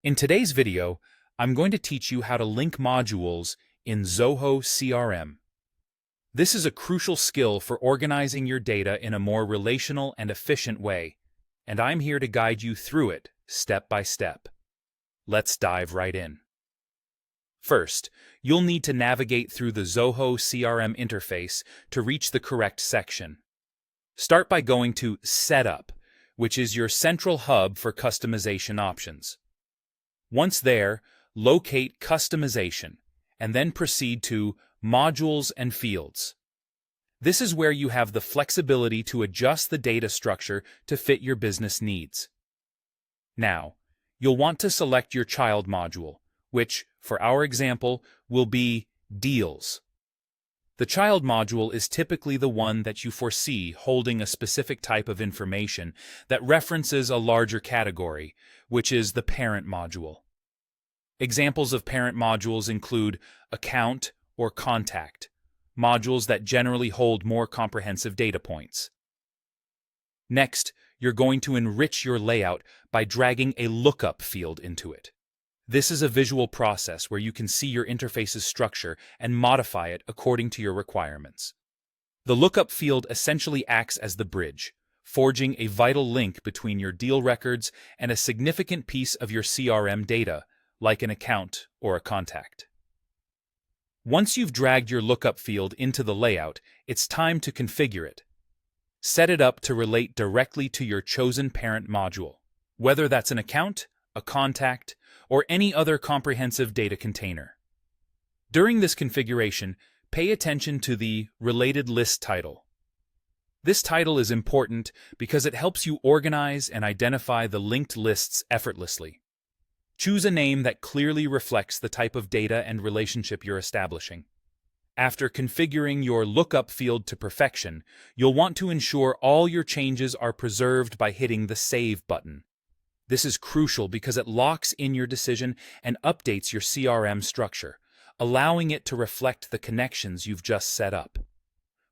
In today's video, I'm going to teach you how to link modules in Zoho CRM. This is a crucial skill for organizing your data in a more relational and efficient way, and I'm here to guide you through it step by step. Let's dive right in. First, you'll need to navigate through the Zoho CRM interface to reach the correct section. Start by going to Setup, which is your central hub for customization options. Once there, locate Customization, and then proceed to Modules and Fields. This is where you have the flexibility to adjust the data structure to fit your business needs. Now, you'll want to select your child module, which, for our example, will be Deals. The child module is typically the one that you foresee holding a specific type of information that references a larger category, which is the parent module. Examples of parent modules include Account or Contact, modules that generally hold more comprehensive data points. Next, you're going to enrich your layout by dragging a lookup field into it. This is a visual process where you can see your interface's structure and modify it according to your requirements. The lookup field essentially acts as the bridge, forging a vital link between your deal records and a significant piece of your CRM data, like an account or a contact. Once you've dragged your lookup field into the layout, it's time to configure it. Set it up to relate directly to your chosen parent module, whether that's an account, a contact, or any other comprehensive data container. During this configuration, pay attention to the Related List title. This title is important because it helps you organize and identify the linked lists effortlessly. Choose a name that clearly reflects the type of data and relationship you're establishing. After configuring your lookup field to perfection, you'll want to ensure all your changes are preserved by hitting the Save button. This is crucial because it locks in your decision and updates your CRM structure, allowing it to reflect the connections you've just set up.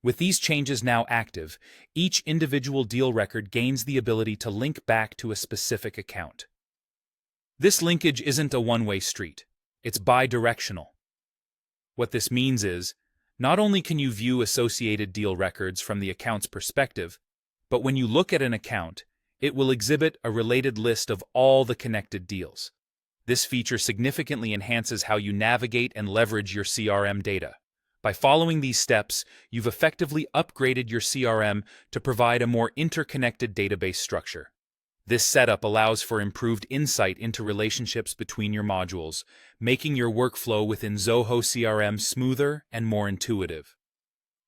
With these changes now active, each individual deal record gains the ability to link back to a specific account. This linkage isn't a one-way street, it's bi-directional. What this means is, not only can you view associated deal records from the account's perspective, but when you look at an account, it will exhibit a related list of all the connected deals. This feature significantly enhances how you navigate and leverage your CRM data. By following these steps, you've effectively upgraded your CRM to provide a more interconnected database structure. This setup allows for improved insight into relationships between your modules, making your workflow within Zoho CRM smoother and more intuitive.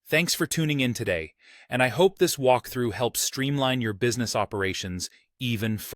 Thanks for tuning in today, and I hope this walkthrough helps streamline your business operations even further.